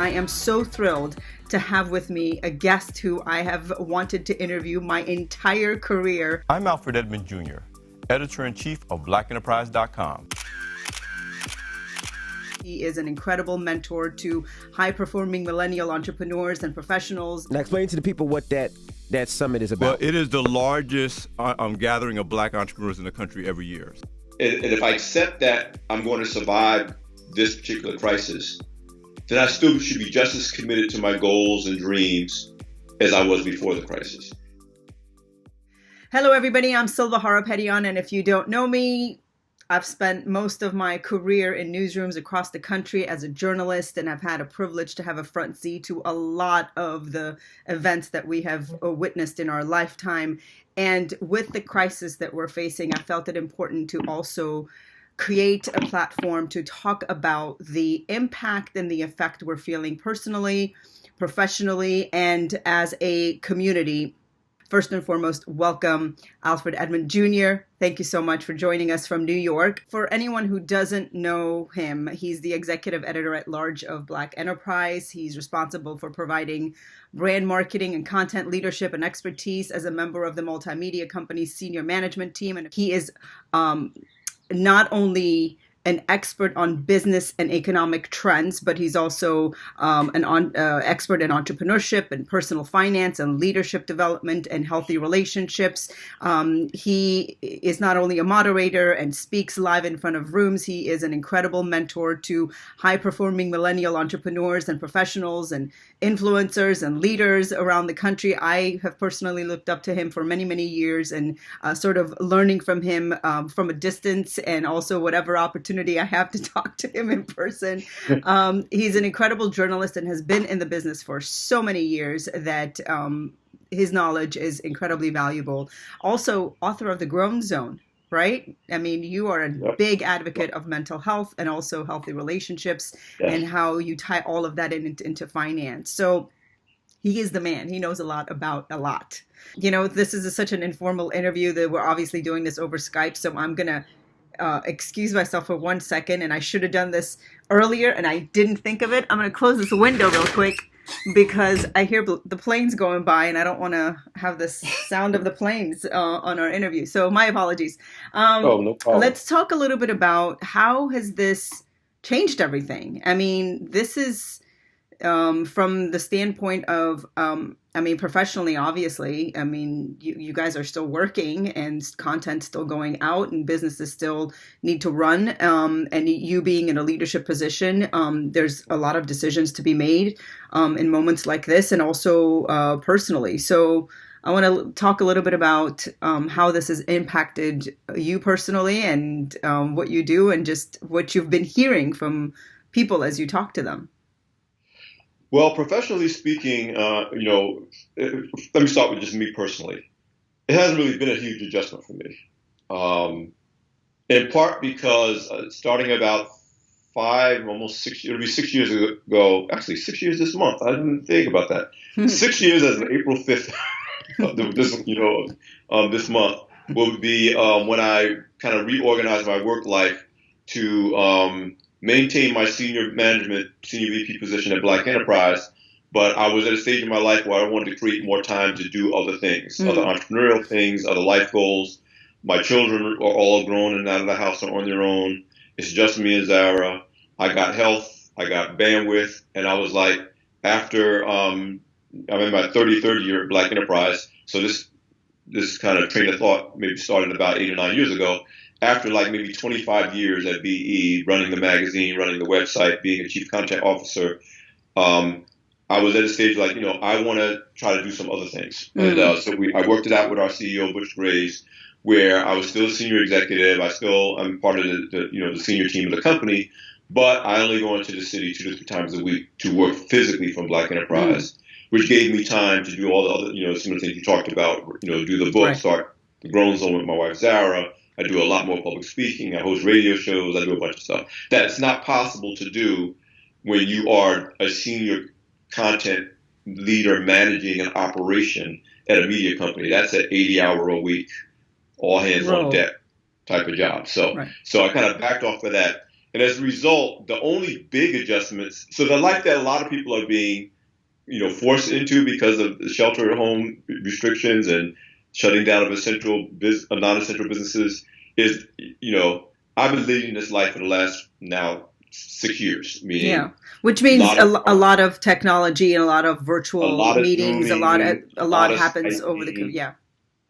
I am so thrilled to have with me a guest who I have wanted to interview my entire career. I'm Alfred Edmond Jr, Editor-in-Chief of BlackEnterprise.com. He is an incredible mentor to high-performing millennial entrepreneurs and professionals. Now explain to the people what that summit is about. Well, it is the largest gathering of Black entrepreneurs in the country every year. And if I accept that I'm going to survive this particular crisis, then I still should be just as committed to my goals and dreams as I was before the crisis. Hello, everybody. I'm Silva Harapetian, and if you don't know me, I've spent most of my career in newsrooms across the country as a journalist, and I've had a privilege to have a front seat to a lot of the events that we have witnessed in our lifetime. And with the crisis that we're facing, I felt it important to also create a platform to talk about the impact and the effect we're feeling personally, professionally, and as a community. First and foremost, welcome Alfred Edmond Jr. Thank you so much for joining us from New York. For anyone who doesn't know him, he's the executive editor-at-large of Black Enterprise. He's responsible for providing brand marketing and content leadership and expertise as a member of the multimedia company's senior management team. And he is not only an expert on business and economic trends, but he's also an expert in entrepreneurship and personal finance and leadership development and healthy relationships. He is not only a moderator and speaks live in front of rooms, he is an incredible mentor to high-performing millennial entrepreneurs and professionals and influencers and leaders around the country. I have personally looked up to him for many, many years and sort of learning from him from a distance, and also whatever opportunity I have to talk to him in person. He's an incredible journalist and has been in the business for so many years that his knowledge is incredibly valuable. Also, author of The Grown Zone, right? I mean, you are a big advocate of mental health and also healthy relationships, and how you tie all of that into finance. So he is the man. He knows a lot about a lot. You know, this is such an informal interview that we're obviously doing this over Skype, so I'm going to excuse myself for 1 second, and I should have done this earlier and I didn't think of it. I'm going to close this window real quick because I hear the planes going by and I don't want to have this sound of the planes on our interview. So my apologies. No problem. Let's talk a little bit about how has this changed everything. I mean, this is from the standpoint of, professionally, obviously, you guys are still working and content still going out and businesses still need to run. And you being in a leadership position, there's a lot of decisions to be made in moments like this, and also personally. So I want to talk a little bit about how this has impacted you personally and what you do and just what you've been hearing from people as you talk to them. Well, professionally speaking, let me start with just me personally. It hasn't really been a huge adjustment for me. In part because starting about 5, almost 6, it'll be 6 years ago, actually 6 years this month. I didn't think about that. 6 years as of April 5th, this month will be when I kind of reorganized my work life to maintain my senior VP position at Black Enterprise, but I was at a stage in my life where I wanted to create more time to do other things, other entrepreneurial things, other life goals. My children are all grown and out of the house and on their own. It's just me and Zara. I got health, I got bandwidth, and I was like, after I'm in my 33rd year at Black Enterprise, so this kind of train of thought maybe started about 8 or 9 years ago. After like maybe 25 years at BE, running the magazine, running the website, being a chief content officer, I was at a stage like, I want to try to do some other things. And so I worked it out with our CEO, Butch Graves, where I was still a senior executive. I'm part of the senior team of the company, but I only go into the city 2 to 3 times a week to work physically from Black Enterprise, which gave me time to do all the other, some of the things you talked about, do the book, start The Grown Zone with my wife, Zara. I do a lot more public speaking. I host radio shows. I do a bunch of stuff. That's not possible to do when you are a senior content leader managing an operation at a media company. That's an 80-hour-a-week, all hands on deck type of job. So I kind of backed off of that. And as a result, the only big adjustments, so the life that a lot of people are being, forced into because of the shelter at home restrictions and shutting down of non-essential businesses is, I've been leading this life for the last now 6 years, meaning which means a of lot of technology and a lot of a virtual lot of meetings, Zooming, a a lot lot of happens over the Skyping, yeah.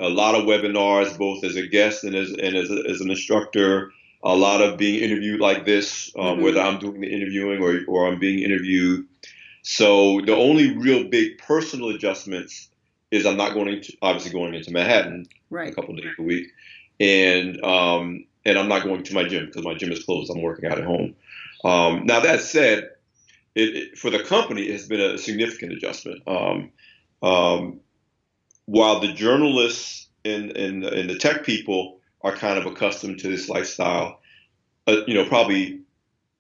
a lot of webinars, both as a guest and as an instructor. A lot of being interviewed like this, whether I'm doing the interviewing or I'm being interviewed. So the only real big personal adjustments is I'm not obviously going into Manhattan a couple of days a week, and I'm not going to my gym because my gym is closed. I'm working out at home. Now that said, for the company, it has been a significant adjustment. While the journalists and the tech people are kind of accustomed to this lifestyle, probably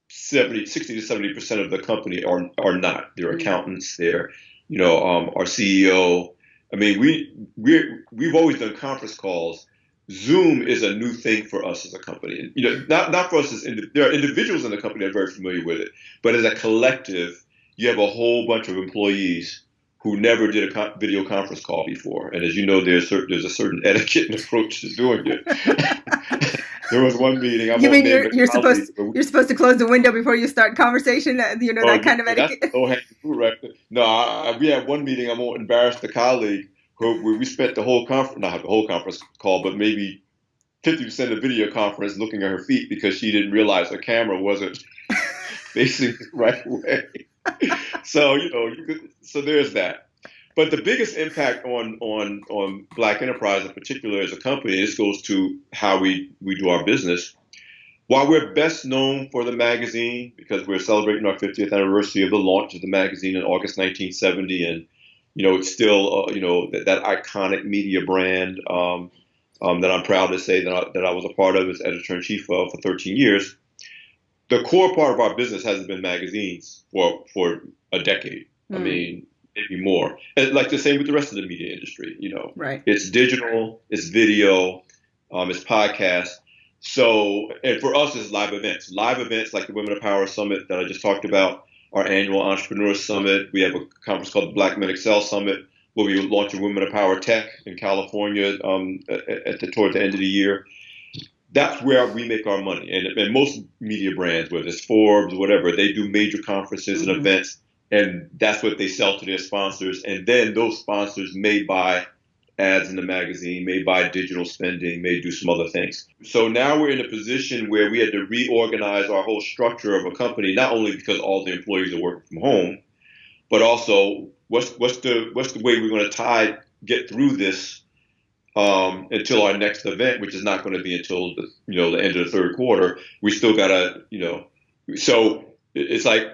60 to 70% of the company are not. They're accountants. They're, our CEO. I mean, we've always done conference calls. Zoom is a new thing for us as a company. Not for us there are individuals in the company that are very familiar with it, but as a collective, you have a whole bunch of employees who never did a video conference call before. And as you know, there's a certain etiquette and approach to doing it. There was one meeting. You mean you're supposed to close the window before you start conversation? That kind of etiquette. That's low-hanging fruit, right? No, we had one meeting. I won't embarrass the colleague where we spent the whole conference, not the whole conference call, but maybe 50% of the video conference looking at her feet because she didn't realize her camera wasn't facing the right way. So so there's that. But the biggest impact on Black Enterprise in particular as a company, this goes to how we do our business. While we're best known for the magazine because we're celebrating our 50th anniversary of the launch of the magazine in August 1970, and it's still that iconic media brand that I'm proud to say that I was a part of as editor-in-chief of for 13 years. The core part of our business hasn't been magazines for a decade. I mean, maybe more. And like the same with the rest of the media industry, Right. It's digital, it's video, it's podcast. So, and for us, it's live events. Live events like the Women of Power Summit that I just talked about, our annual Entrepreneur Summit. We have a conference called the Black Men Excel Summit. We'll be launching Women of Power Tech in California toward the end of the year. That's where we make our money. And most media brands, whether it's Forbes, whatever, they do major conferences and events, and that's what they sell to their sponsors. And then those sponsors may buy ads in the magazine, may buy digital spending, may do some other things. So now we're in a position where we had to reorganize our whole structure of a company, not only because all the employees are working from home, but also what's the way we're going to get through this until our next event, which is not going to be until the end of the third quarter. We still gotta so it's like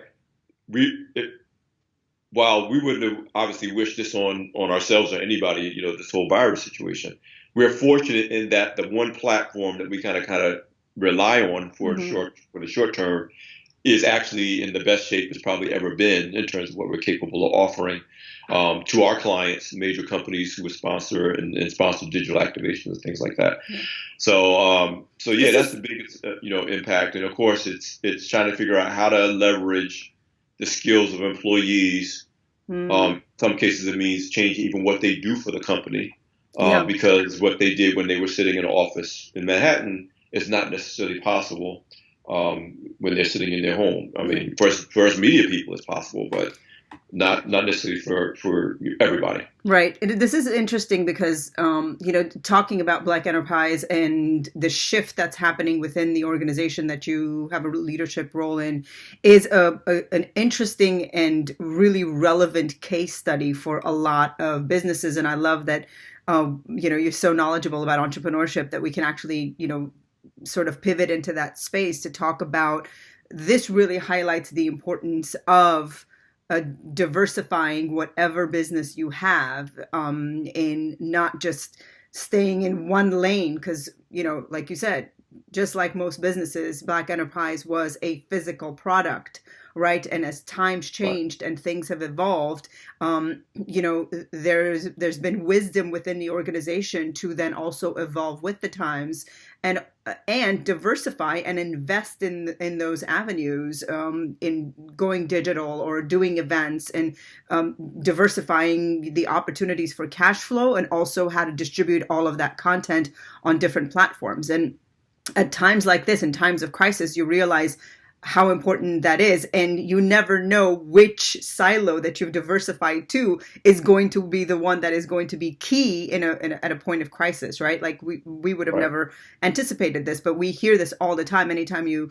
while we wouldn't have obviously wished this on ourselves or anybody, this whole virus situation, we're fortunate in that the one platform that we kind of rely on for the short term is actually in the best shape it's probably ever been in terms of what we're capable of offering to our clients, major companies who would sponsor and sponsor digital activations and things like that. So that's the biggest impact. And of course, it's trying to figure out how to leverage the skills of employees. Some cases it means changing even what they do for the company because what they did when they were sitting in an office in Manhattan is not necessarily possible when they're sitting in their home. I mean, for us media people, it's possible, but not necessarily for everybody. Right. This is interesting because, talking about Black Enterprise and the shift that's happening within the organization that you have a leadership role in is an interesting and really relevant case study for a lot of businesses. And I love that, you're so knowledgeable about entrepreneurship that we can actually, sort of pivot into that space to talk about this. Really highlights the importance of diversifying whatever business you have, in not just staying in one lane. Because, like you said, just like most businesses, Black Enterprise was a physical product right? And as times changed and things have evolved, there's been wisdom within the organization to then also evolve with the times and diversify and invest in those avenues, in going digital or doing events, and diversifying the opportunities for cash flow, and also how to distribute all of that content on different platforms. And at times like this, in times of crisis, you realize how important that is, and you never know which silo that you've diversified to is going to be the one that is going to be key at a point of crisis, right? Like we would have never anticipated this, but we hear this all the time. Anytime you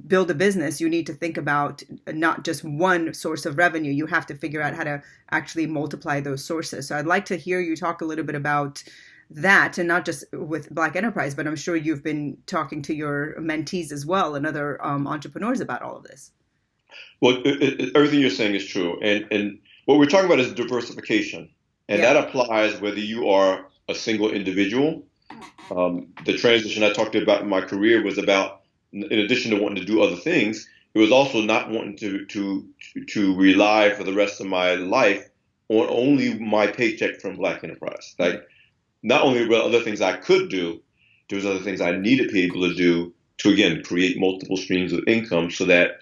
build a business, you need to think about not just one source of revenue. You have to figure out how to actually multiply those sources. So I'd like to hear you talk a little bit about that, and not just with Black Enterprise, but I'm sure you've been talking to your mentees as well and other entrepreneurs about all of this. Well, everything you're saying is true. And what we're talking about is diversification. And that applies whether you are a single individual. The transition I talked about in my career was about, in addition to wanting to do other things, it was also not wanting to rely for the rest of my life on only my paycheck from Black Enterprise. Like, not only were other things I could do, there was other things I needed to be able to do to, again, create multiple streams of income, so that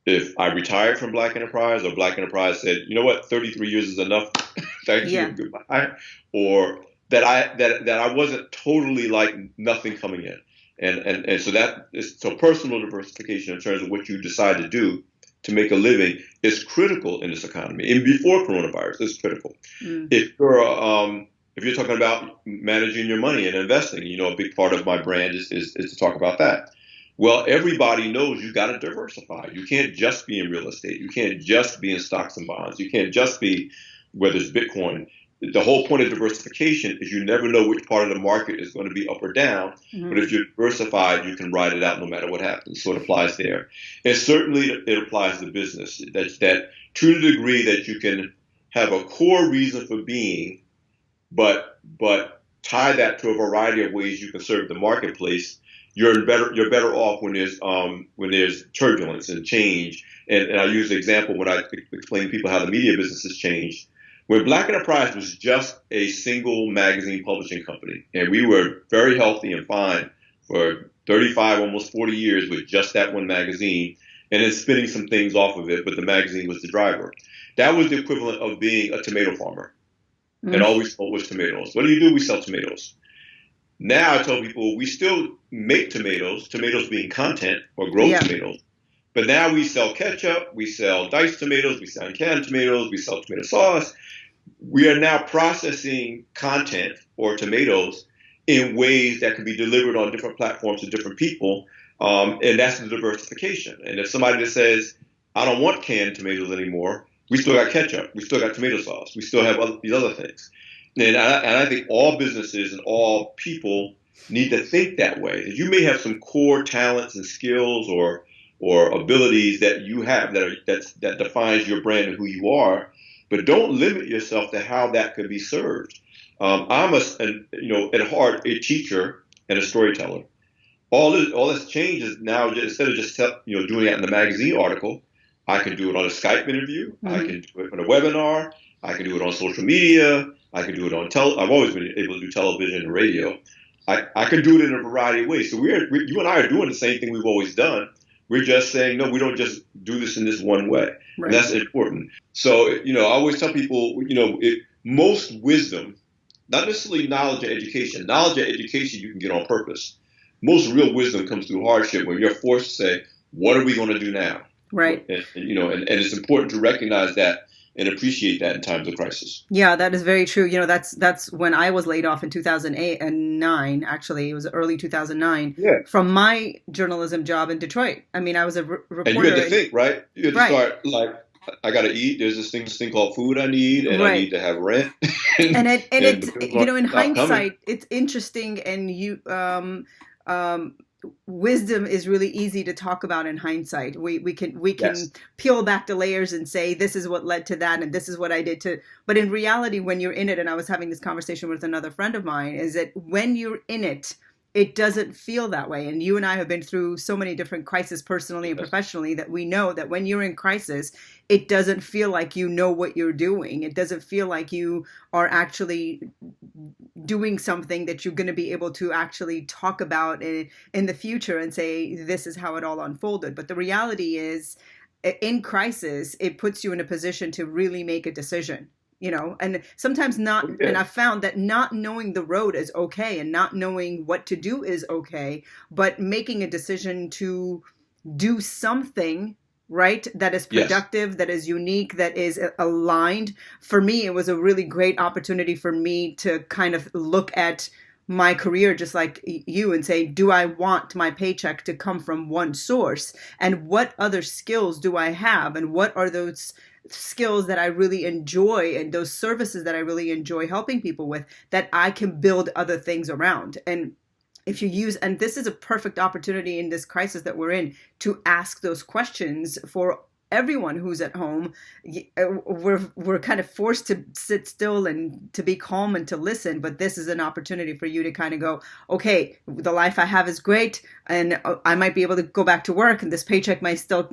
if I retired from Black Enterprise, or Black Enterprise said, you know what, 33 years is enough, thank you, goodbye, or that I wasn't totally like nothing coming in. And so that is, so personal diversification in terms of what you decide to do to make a living is critical in this economy. And before coronavirus, it's critical. If you're talking about managing your money and investing, a big part of my brand is to talk about that. Well, everybody knows you got to diversify. You can't just be in real estate. You can't just be in stocks and bonds. You can't just be, whether it's Bitcoin. The whole point of diversification is you never know which part of the market is going to be up or down. Mm-hmm. But if you're diversified, you can ride it out no matter what happens. So it applies there. And certainly it applies to business. That to the degree that you can have a core reason for being, but tie that to a variety of ways you can serve the marketplace, you're better off when there's turbulence and change. And I use the example when I explain to people how the media business has changed. When Black Enterprise was just a single magazine publishing company, and we were very healthy and fine for 35, almost 40 years with just that one magazine, and then spinning some things off of it, but the magazine was the driver. That was the equivalent of being a tomato farmer. Mm-hmm. And all we sold was tomatoes. What do? We sell tomatoes. Now I tell people we still make tomatoes being content, or grow tomatoes. But now we sell ketchup, we sell diced tomatoes, we sell canned tomatoes, we sell tomato sauce. We are now processing content or tomatoes in ways that can be delivered on different platforms to different people. And that's the diversification. And if somebody that says, I don't want canned tomatoes anymore, we still got ketchup, we still got tomato sauce, we still have these other things. And I think all businesses and all people need to think that way. You may have some core talents and skills or abilities that you have that defines your brand and who you are, but don't limit yourself to how that could be served. I'm at heart a teacher and a storyteller. All this change is now, instead of just doing that in the magazine article, I can do it on a Skype interview. Mm-hmm. I can do it on a webinar. I can do it on social media. I can do it on I've always been able to do television and radio. I can do it in a variety of ways. So you and I are doing the same thing we've always done. We're just saying, no, we don't just do this in this one way. Right. And that's important. So, I always tell people, most wisdom, not necessarily knowledge or education. Knowledge or education you can get on purpose. Most real wisdom comes through hardship, when you're forced to say, what are we going to do now? Right. And it's important to recognize that and appreciate that in times of crisis. Yeah, that is very true. That's when I was laid off in 2008 and 9. Actually, it was early 2009 from my journalism job in Detroit. I mean, I was a reporter. And you had to think, right? You had to start like, I got to eat. There's this thing called food I need, and I need to have rent. and in hindsight, it's interesting, and wisdom is really easy to talk about in hindsight. We can peel back the layers and say, this is what led to that, and this is what I did to. But in reality, when you're in it, and I was having this conversation with another friend of mine, is that when you're in it, it doesn't feel that way. And you and I have been through so many different crises personally and professionally that we know that when you're in crisis, it doesn't feel like you know what you're doing. It doesn't feel like you are actually doing something that you're going to be able to actually talk about in the future and say, this is how it all unfolded. But the reality is, in crisis, it puts you in a position to really make a decision, and sometimes not. And I've found that not knowing the road is okay, and not knowing what to do is okay, but making a decision to do something, right, that is productive, that is unique, that is aligned. For me, it was a really great opportunity for me to kind of look at my career just like you and say, do I want my paycheck to come from one source? And what other skills do I have? And what are those skills that I really enjoy and those services that I really enjoy helping people with that I can build other things around? And if you use, and this is a perfect opportunity in this crisis that we're in, to ask those questions for everyone who's at home. We're kind of forced to sit still and to be calm and to listen, but this is an opportunity for you to kind of go, okay, the life I have is great, and I might be able to go back to work, and this paycheck might still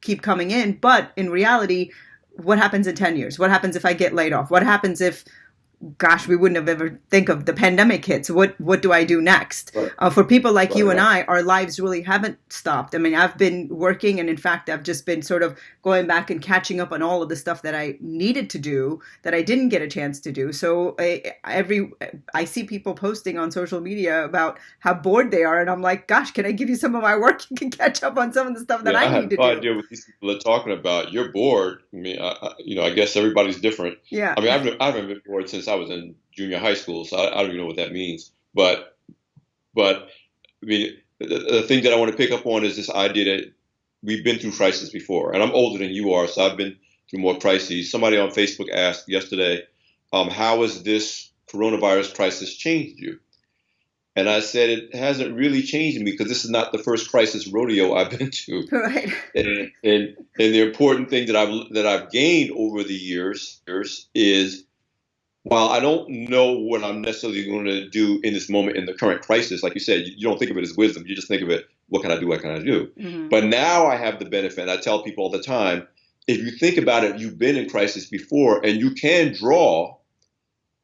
keep coming in, but in reality, what happens in 10 years? What happens if I get laid off? What happens if, gosh, we wouldn't have ever think of the pandemic hits? What do I do next? Right. For people like you and I, our lives really haven't stopped. I mean, I've been working, and in fact, I've just been sort of going back and catching up on all of the stuff that I needed to do that I didn't get a chance to do. So I see people posting on social media about how bored they are, and I'm like, gosh, can I give you some of my work? You can catch up on some of the stuff that I need to do. I have no idea what these people are talking about. You're bored. I mean, I guess everybody's different. Yeah. I mean, I haven't been bored since I was in junior high school, so I don't even know what that means. But I mean, the thing that I want to pick up on is this idea that we've been through crises before, and I'm older than you are, so I've been through more crises. Somebody on Facebook asked yesterday, how has this coronavirus crisis changed you? And I said, it hasn't really changed me because this is not the first crisis rodeo I've been to. Right. And the important thing that I've gained over the years is, while I don't know what I'm necessarily going to do in this moment in the current crisis, like you said, you don't think of it as wisdom. You just think of it, what can I do? What can I do? Mm-hmm. But now I have the benefit, and I tell people all the time, if you think about it, you've been in crisis before, and you can draw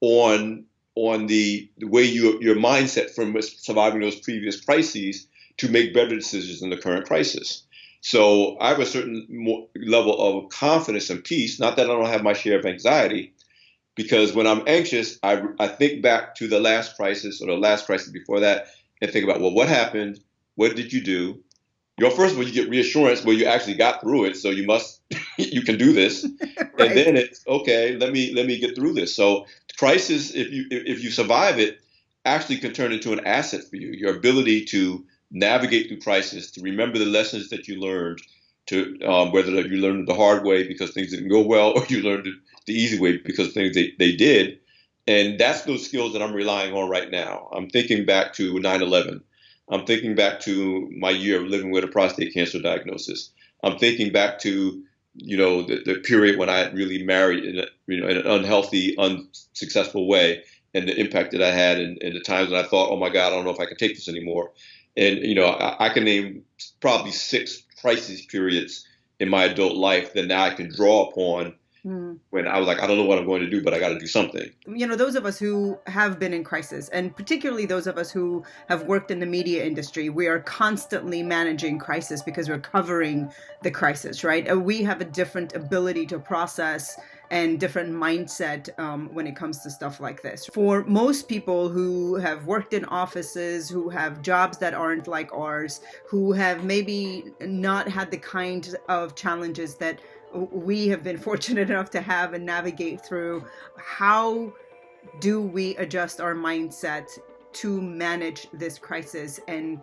on the way your mindset from surviving those previous crises to make better decisions in the current crisis. So I have a certain level of confidence and peace, not that I don't have my share of anxiety, because when I'm anxious, I think back to the last crisis or the last crisis before that and think about, well, what happened? What did you do? First of all, you get reassurance where you actually got through it, so you can do this. Right. And then it's, okay, let me get through this. So crisis, if you survive it, actually can turn into an asset for you. Your ability to navigate through crisis, to remember the lessons that you learned, to whether you learned it the hard way because things didn't go well, or you learned it the easy way because things they did. And that's those skills that I'm relying on right now. I'm thinking back to 9/11. I'm thinking back to my year of living with a prostate cancer diagnosis. I'm thinking back to, the period when I had really married in an unhealthy, unsuccessful way, and the impact that I had, and the times when I thought, oh my God, I don't know if I can take this anymore. And, I can name probably 6 crisis periods in my adult life that now I can draw upon when I was like, I don't know what I'm going to do, but I got to do something. Those of us who have been in crisis, and particularly those of us who have worked in the media industry, we are constantly managing crisis because we're covering the crisis, right? We have a different ability to process and different mindset when it comes to stuff like this. For most people who have worked in offices, who have jobs that aren't like ours, who have maybe not had the kind of challenges that we have been fortunate enough to have and navigate through, how do we adjust our mindset to manage this crisis and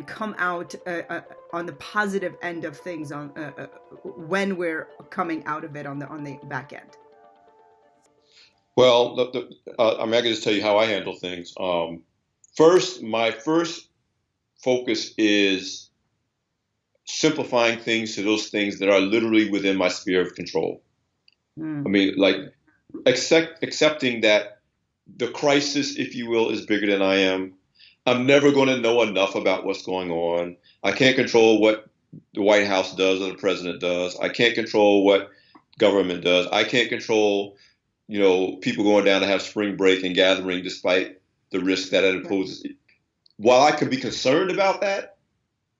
come out on the positive end of things when we're coming out of it on the back end? Well, I can just tell you how I handle things. My first focus is simplifying things to those things that are literally within my sphere of control. I mean, like accepting that the crisis, if you will, is bigger than I am. I'm never going to know enough about what's going on. I can't control what the White House does or the president does. I can't control what government does. I can't control, people going down to have spring break and gathering despite the risk that it imposes. While I can be concerned about that,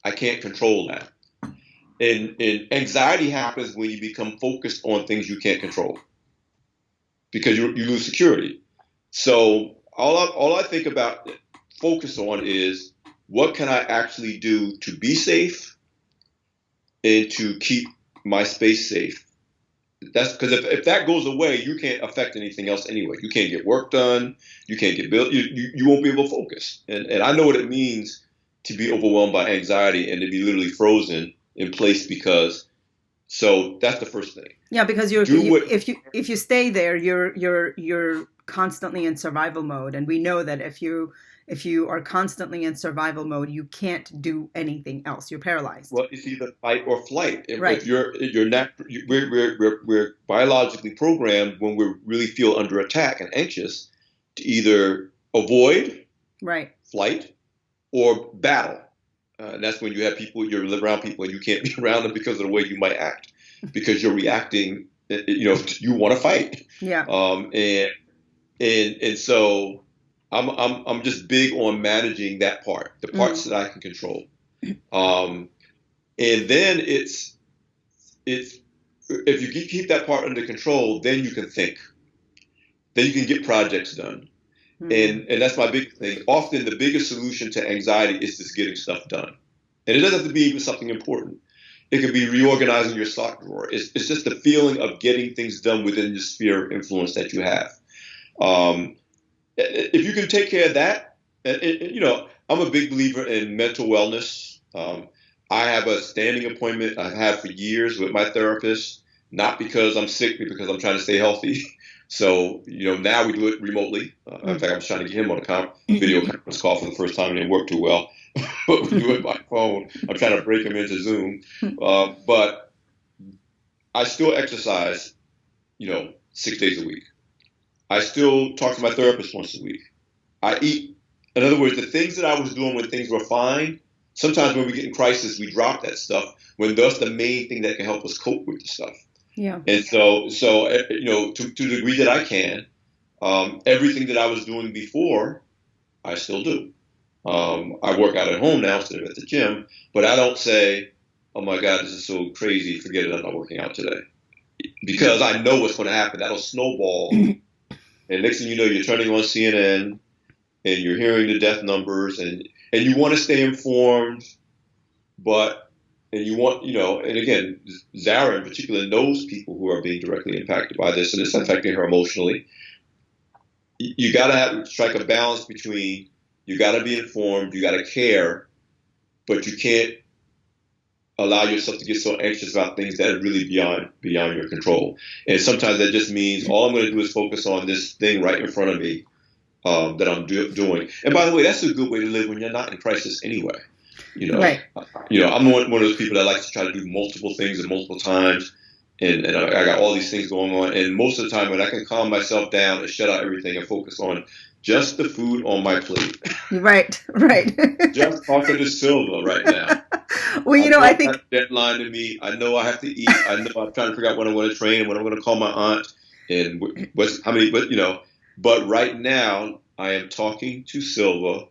I can't control that. And anxiety happens when you become focused on things you can't control because you lose security. So all I think about, focus on is what can I actually do to be safe and to keep my space safe. That's because if that goes away, you can't affect anything else anyway. You can't get work done. You can't get built. You won't be able to focus. And I know what it means to be overwhelmed by anxiety and to be literally frozen in place so that's the first thing. Yeah, because if you stay there, you're constantly in survival mode, and we know that if you are constantly in survival mode, you can't do anything else. You're paralyzed. Well, it's either fight or flight. Right. If we're biologically programmed when we really feel under attack and anxious to either avoid, right, flight, or battle. And that's when you have people, you live around people and you can't be around them because of the way you might act, because you're reacting, you want to fight. Yeah. And so I'm just big on managing that part, the parts that I can control. And then it's if you keep that part under control, then you can think. Then you can get projects done. And that's my big thing. Often the biggest solution to anxiety is just getting stuff done. And it doesn't have to be even something important. It could be reorganizing your sock drawer. It's just the feeling of getting things done within the sphere of influence that you have. If you can take care of that, I'm a big believer in mental wellness. I have a standing appointment I've had for years with my therapist, not because I'm sick, but because I'm trying to stay healthy. So, now we do it remotely. In fact, I was trying to get him on a video conference call for the first time and it didn't work too well. But we do it by phone. I'm trying to break him into Zoom. But I still exercise, 6 days a week. I still talk to my therapist once a week. I eat. In other words, the things that I was doing when things were fine, sometimes when we get in crisis, we drop that stuff when that's the main thing that can help us cope with the stuff. Yeah. And so to the degree that I can, everything that I was doing before, I still do. I work out at home now instead of at the gym, but I don't say, oh my God, this is so crazy, forget it, I'm not working out today. Because I know what's going to happen. That'll snowball. And next thing you know, you're turning on CNN and you're hearing the death numbers and you want to stay informed, and you want, and again, Zara in particular knows people who are being directly impacted by this, and it's affecting her emotionally. You got to strike a balance between you got to be informed, you got to care, but you can't allow yourself to get so anxious about things that are really beyond your control. And sometimes that just means all I'm going to do is focus on this thing right in front of me that I'm doing. And by the way, that's a good way to live when you're not in crisis anyway. Right. I'm one of those people that likes to try to do multiple things at multiple times, and I got all these things going on. And most of the time, when I can calm myself down and shut out everything and focus on just the food on my plate. Right. Just talking to Silva right now. Well, I think deadline to meet. I know I have to eat. I know I'm trying to figure out when I'm going to train and when I'm going to call my aunt and But right now, I am talking to Silva.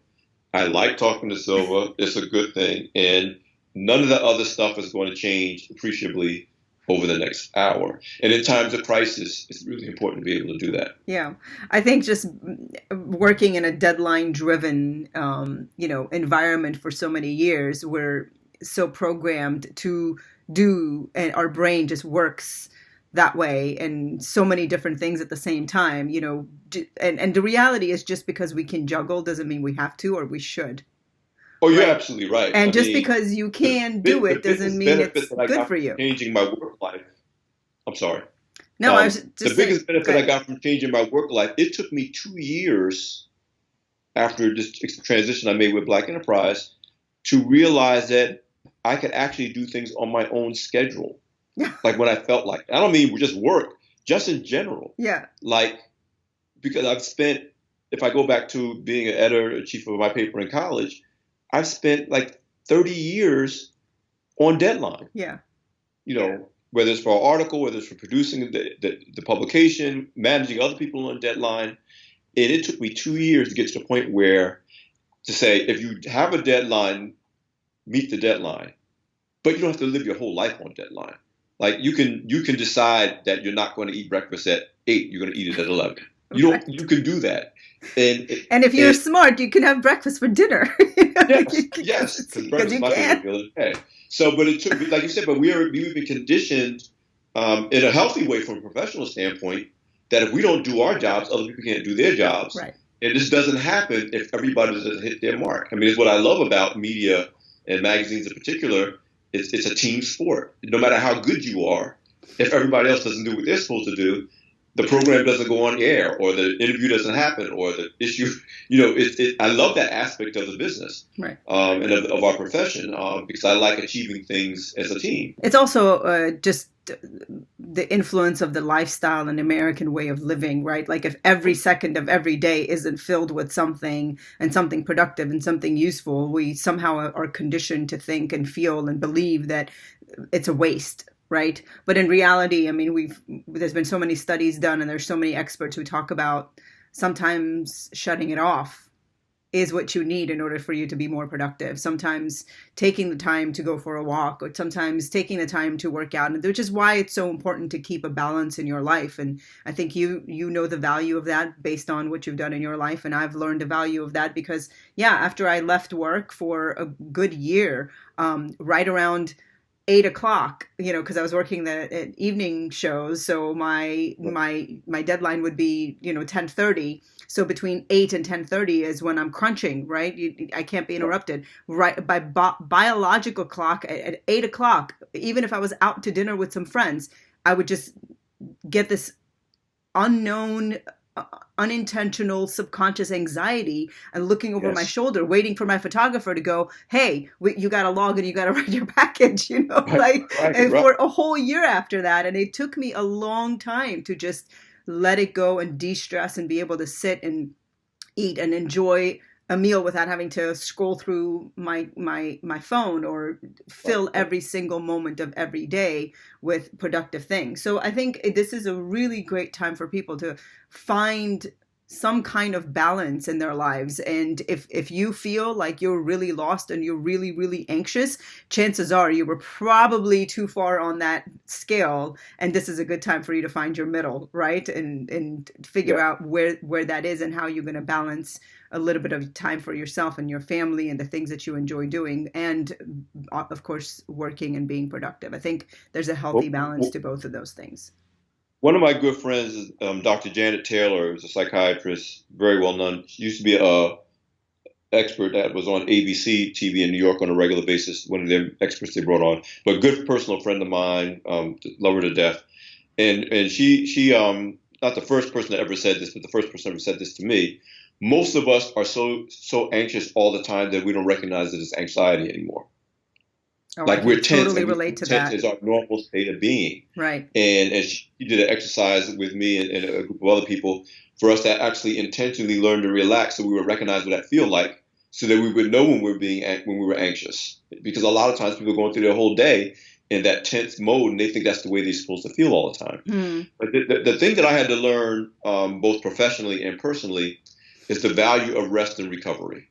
I like talking to Silva. It's a good thing. And none of the other stuff is going to change appreciably over the next hour. And in times of crisis, it's really important to be able to do that. Yeah. I think just working in a deadline-driven, environment for so many years, we're so programmed to do, and our brain just works that way and so many different things at the same time, and the reality is just because we can juggle doesn't mean we have to or we should. Oh, you're absolutely right. And because you can do it doesn't mean it's good for you. Changing my work life. I'm sorry. No, I was just the biggest benefit I got from changing my work life. It took me 2 years after this transition I made with Black Enterprise to realize that I could actually do things on my own schedule. Like when I felt like, I don't mean just work, just in general. Yeah. Like, because I've spent if I go back to being an editor, chief of my paper in college, I've spent like 30 years on deadline. Yeah. You know, whether it's for an article, whether it's for producing the publication, managing other people on deadline. And it took me 2 years to get to the point where to say, if you have a deadline, meet the deadline, but you don't have to live your whole life on deadline. Like you can decide that you're not going to eat breakfast at 8, you're going to eat it at 11. You can do that. And if you're smart, you can have breakfast for dinner. Yes, because breakfast is my favorite meal of the day. So, but it took me, like you said, but we've been conditioned in a healthy way from a professional standpoint that if we don't do our jobs, other people can't do their jobs. Right. And this doesn't happen if everybody doesn't hit their mark. I mean, it's what I love about media and magazines in particular. It's a team sport. No matter how good you are, if everybody else doesn't do what they're supposed to do, the program doesn't go on air, or the interview doesn't happen, or the issue. I love that aspect of the business, right, and of our profession, because I like achieving things as a team. It's also just the influence of the lifestyle and American way of living, right? Like if every second of every day isn't filled with something and something productive and something useful, we somehow are conditioned to think and feel and believe that it's a waste. Right. But in reality, I mean, there's been so many studies done and there's so many experts who talk about sometimes shutting it off is what you need in order for you to be more productive. Sometimes taking the time to go for a walk, or sometimes taking the time to work out, which is why it's so important to keep a balance in your life. And I think you know the value of that based on what you've done in your life. And I've learned the value of that because, after I left work for a good year, right around 8 o'clock, because I was working the evening shows. So my deadline would be, 10:30. So between 8 and 10:30 is when I'm crunching, right? I can't be interrupted. Right by biological clock at 8 o'clock, even if I was out to dinner with some friends, I would just get this unknown, unintentional subconscious anxiety and looking over my shoulder, waiting for my photographer to go, hey, you got to log and you got to write your package, for a whole year after that. And it took me a long time to just let it go and de-stress and be able to sit and eat and enjoy a meal without having to scroll through my phone or fill every single moment of every day with productive things. So I think this is a really great time for people to find some kind of balance in their lives. And if you feel like you're really lost and you're really, really anxious, chances are you were probably too far on that scale. And this is a good time for you to find your middle, right? And figure out where that is and how you're going to balance a little bit of time for yourself and your family and the things that you enjoy doing. And of course, working and being productive. I think there's a healthy balance to both of those things. One of my good friends is Dr. Janet Taylor, who's a psychiatrist, very well known. She used to be an expert that was on ABC TV in New York on a regular basis, one of the experts they brought on. But a good personal friend of mine, love her to death. And she not the first person that ever said this, but the first person that ever said this to me. Most of us are so anxious all the time that we don't recognize that it's anxiety anymore. Oh, like we're tense. Totally relate to that. Tense is our normal state of being. Right. And she did an exercise with me and a group of other people for us to actually intentionally learn to relax, so we would recognize what that feel like, so that we would know when we were anxious. Because a lot of times people are going through their whole day in that tense mode, and they think that's the way they're supposed to feel all the time. But the thing that I had to learn, both professionally and personally, is the value of rest and recovery.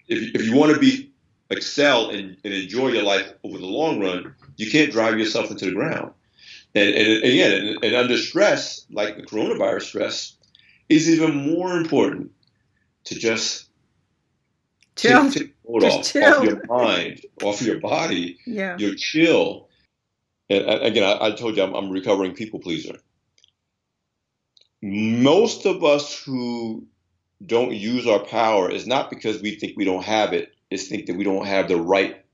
If you want to excel and enjoy your life over the long run, you can't drive yourself into the ground. And under stress, like the coronavirus stress, is even more important to just chill. Take the load off your mind, off your body. Yeah. You're chill. And again, I told you I'm a recovering people pleaser. Most of us who don't use our power is not because we think we don't have it. It's think that we don't have the right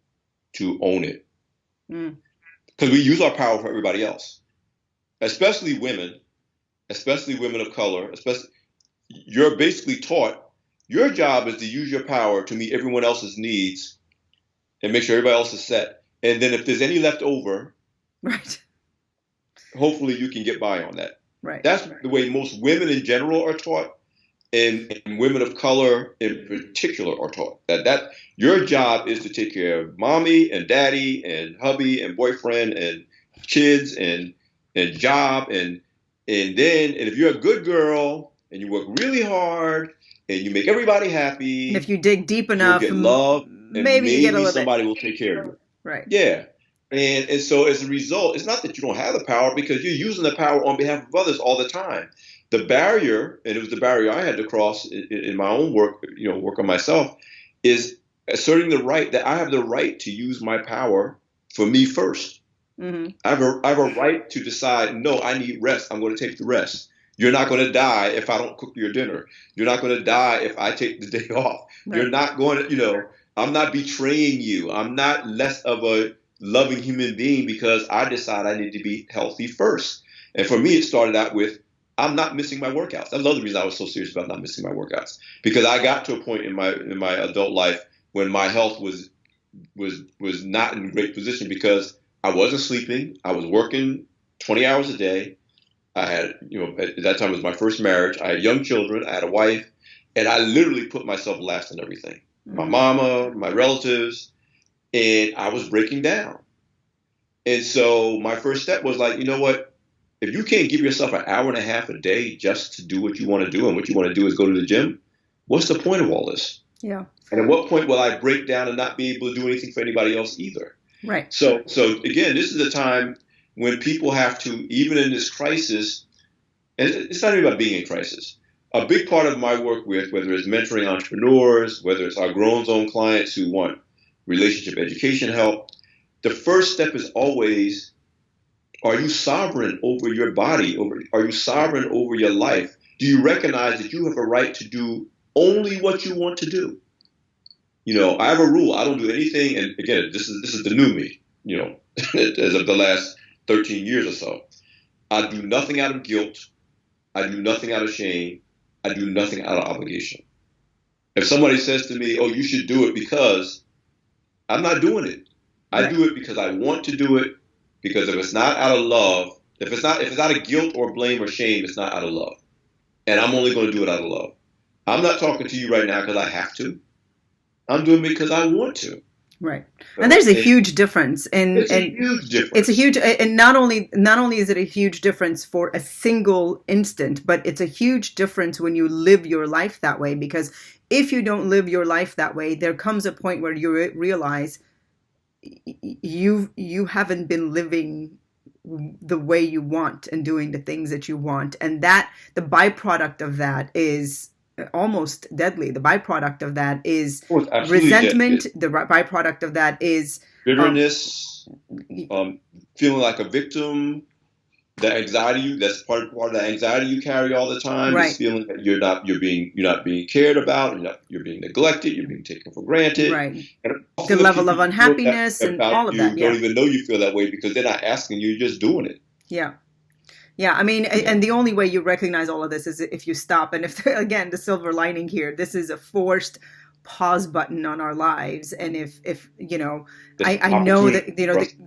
to own it. Because we use our power for everybody else, especially women of color. You're basically taught your job is to use your power to meet everyone else's needs and make sure everybody else is set. And then if there's any left over, right, hopefully you can get by on that. Right. That's the way most women in general are taught. and women of color in particular are taught that your job is to take care of mommy and daddy and hubby and boyfriend and kids and job and if you're a good girl and you work really hard and you make everybody happy, And if you dig deep you'll enough, get love and maybe you get a little somebody will take care of you. Right. Yeah. And so as a result, it's not that you don't have the power because you're using the power on behalf of others all the time. The barrier, and it was the barrier I had to cross in my own work, work on myself, is asserting the right that I have the right to use my power for me first. Mm-hmm. I have a right to decide, no, I need rest. I'm going to take the rest. You're not going to die if I don't cook your dinner. You're not going to die if I take the day off. Right. You're not going to, I'm not betraying you. I'm not less of a loving human being because I decide I need to be healthy first. And for me, it started out with, I'm not missing my workouts. That's another reason I was so serious about not missing my workouts, because I got to a point in my adult life when my health was not in a great position because I wasn't sleeping. I was working 20 hours a day. I had, at that time it was my first marriage. I had young children. I had a wife, and I literally put myself last in everything. Mm-hmm. My mama, my relatives, and I was breaking down. And so my first step was like, you know what? If you can't give yourself an hour and a half a day just to do what you want to do, and what you want to do is go to the gym, what's the point of all this? Yeah. And at what point will I break down and not be able to do anything for anybody else either? Right. So again, this is a time when people have to, even in this crisis, and it's not even about being in crisis. A big part of my work with, whether it's mentoring entrepreneurs, whether it's our Grown Zone clients who want relationship education help, the first step is always, are you sovereign over your body? Are you sovereign over your life? Do you recognize that you have a right to do only what you want to do? I have a rule. I don't do anything. And again, this is the new me, as of the last 13 years or so. I do nothing out of guilt. I do nothing out of shame. I do nothing out of obligation. If somebody says to me, oh, you should do it because, I'm not doing it. I do it because I want to do it. Because if it's not out of love, if it's not out of guilt or blame or shame, it's not out of love. And I'm only going to do it out of love. I'm not talking to you right now because I have to. I'm doing it because I want to. Right. And there's a huge difference. It's a huge difference. It's a huge, and not only is it a huge difference for a single instant, but it's a huge difference when you live your life that way. Because if you don't live your life that way, there comes a point where you realize you haven't been living the way you want and doing the things that you want, and that the byproduct of that is almost deadly. The byproduct of that is resentment. The byproduct of that is bitterness, feeling like a victim. The anxiety, that's part of the anxiety you carry all the time. Right. Is feeling that you're not being cared about, you're being neglected, you're being taken for granted. Right. And the level of unhappiness and all of that. You don't even know you feel that way because they're not asking you, you're just doing it. Yeah. Yeah, I mean, and the only way you recognize all of this is if you stop. And if, again, the silver lining here, this is a forced pause button on our lives. And if I know that,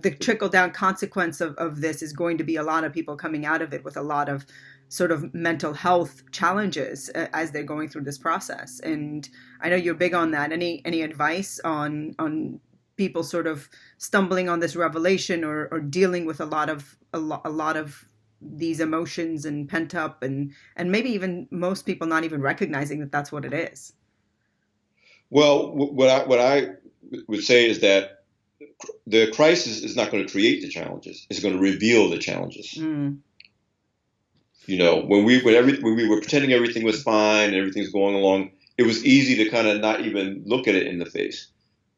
the trickle down consequence of this is going to be a lot of people coming out of it with a lot of sort of mental health challenges as they're going through this process. And I know you're big on that. Any advice on people sort of stumbling on this revelation or dealing with a lot of these emotions and pent up and maybe even most people not even recognizing that that's what it is? Well, what I would say is that the crisis is not going to create the challenges. It's going to reveal the challenges. Mm. When we were pretending everything was fine and everything's going along, it was easy to kind of not even look at it in the face.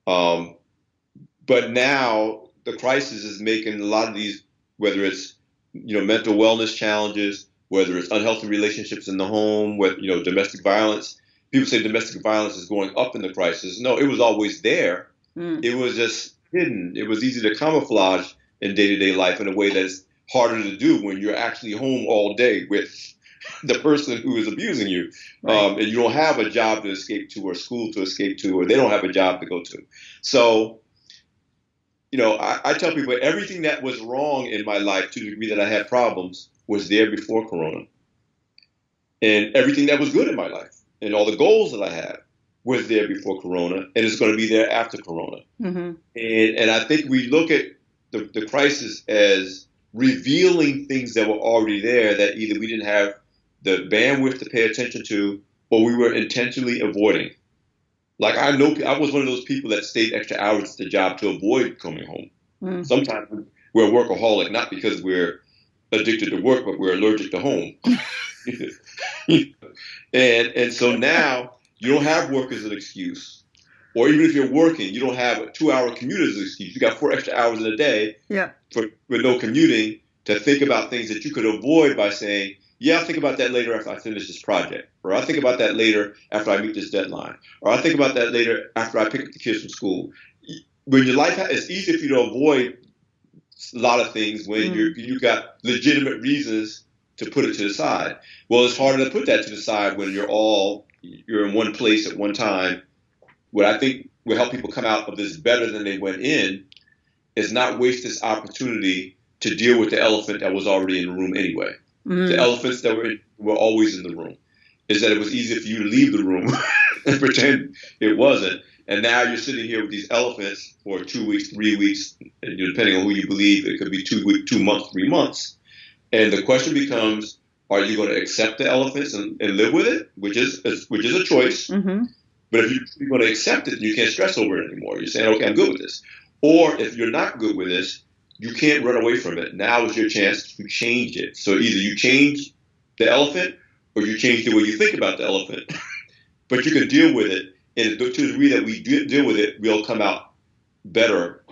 But now the crisis is making a lot of these, whether it's mental wellness challenges, whether it's unhealthy relationships in the home, with domestic violence. People say domestic violence is going up in the crisis. No, it was always there. Mm. It was just hidden. It was easy to camouflage in day-to-day life in a way that's harder to do when you're actually home all day with the person who is abusing you. Right. And you don't have a job to escape to or school to escape to, or they don't have a job to go to. So, I tell people everything that was wrong in my life to the degree that I had problems was there before Corona. And everything that was good in my life and all the goals that I had was there before Corona, and it's going to be there after Corona. Mm-hmm. And I think we look at the crisis as revealing things that were already there that either we didn't have the bandwidth to pay attention to, or we were intentionally avoiding. Like I know I was one of those people that stayed extra hours at the job to avoid coming home. Mm. Sometimes we're a workaholic, not because we're addicted to work, but we're allergic to home. and so now you don't have work as an excuse. Or even if you're working, you don't have a 2-hour commute as an excuse. You got 4 extra hours in a day with no commuting to think about things that you could avoid by saying, yeah, I'll think about that later after I finish this project. Or I'll think about that later after I meet this deadline. Or I'll think about that later after I pick up the kids from school. When your life, it's easy for you to avoid a lot of things when you've got legitimate reasons to put it to the side. Well, it's harder to put that to the side when you're in one place at one time. What I think will help people come out of this better than they went in is not waste this opportunity to deal with the elephant that was already in the room anyway. The elephants that were always in the room. Is that it was easier for you to leave the room and pretend it wasn't. And now you're sitting here with these elephants for 2 weeks, 3 weeks, and depending on who you believe, it could be 2 months, 3 months. And the question becomes, are you going to accept the elephants and live with it, which is a choice. Mm-hmm. But if you're going to accept it, you can't stress over it anymore. You're saying, okay, I'm good with this. Or if you're not good with this, you can't run away from it. Now is your chance to change it. So either you change the elephant or you change the way you think about the elephant. But you can deal with it. And to the degree that we deal with it, we'll come out better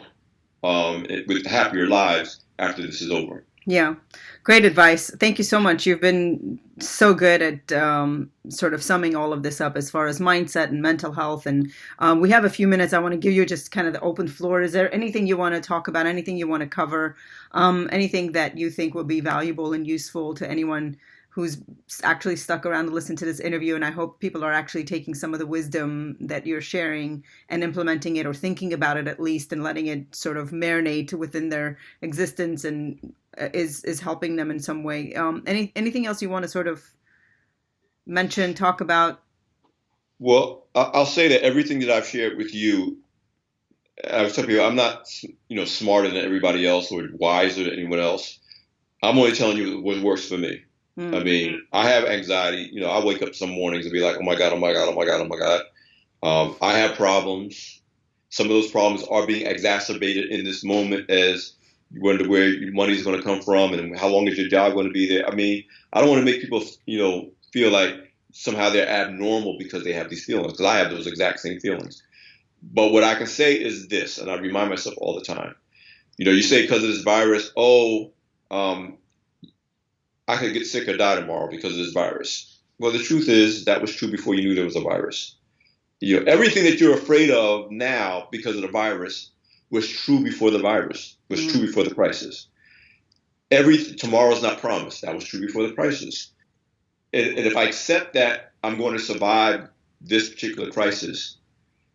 with happier lives after this is over. Yeah. Great advice. Thank you so much. You've been so good at sort of summing all of this up as far as mindset and mental health. And we have a few minutes. I want to give you just kind of the open floor. Is there anything you want to talk about, anything you want to cover, anything that you think will be valuable and useful to anyone who's actually stuck around to listen to this interview? And I hope people are actually taking some of the wisdom that you're sharing and implementing it, or thinking about it at least, and letting it sort of marinate within their existence and is helping them in some way. Anything else you want to sort of mention, talk about? Well, I'll say that everything that I've shared with you, I was telling you, I'm not, smarter than everybody else or wiser than anyone else. I'm only telling you what works for me. I mean, I have anxiety. I wake up some mornings and be like, oh my God, oh my God, oh my God, oh my God. I have problems. Some of those problems are being exacerbated in this moment as you wonder where your money is going to come from and how long is your job going to be there. I mean, I don't want to make people, feel like somehow they're abnormal because they have these feelings, because I have those exact same feelings. But what I can say is this, and I remind myself all the time. You say because of this virus, I could get sick or die tomorrow because of this virus. Well, the truth is that was true before you knew there was a virus. Everything that you're afraid of now because of the virus was true before the virus, was true before the crisis. Tomorrow's not promised. That was true before the crisis. And if I accept that I'm going to survive this particular crisis,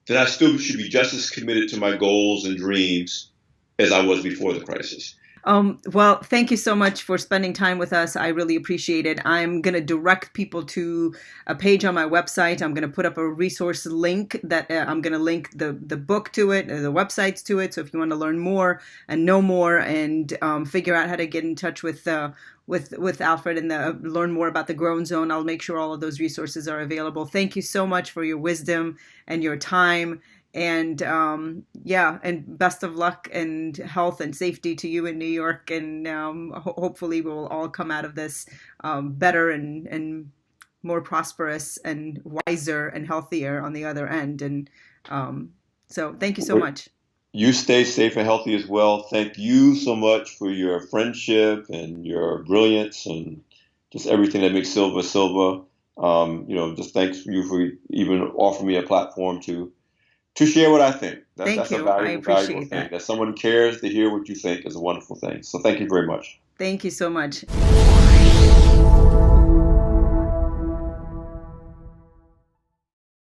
then I still should be just as committed to my goals and dreams as I was before the crisis. Well, thank you so much for spending time with us. I really appreciate it. I'm going to direct people to a page on my website. I'm going to put up a resource link that I'm going to link the book to it, the websites to it. So if you want to learn more and know more and figure out how to get in touch with Alfred and learn more about the Grown Zone, I'll make sure all of those resources are available. Thank you so much for your wisdom and your time. And and best of luck and health and safety to you in New York. And hopefully we'll all come out of this better and more prosperous and wiser and healthier on the other end. And so thank you so much. You stay safe and healthy as well. Thank you so much for your friendship and your brilliance and just everything that makes Silva Silva. Just thanks you for even offering me a platform to share what I think. Thank you. A valuable, I appreciate valuable that. thing. That someone cares to hear what you think is a wonderful thing. So thank you very much. Thank you so much.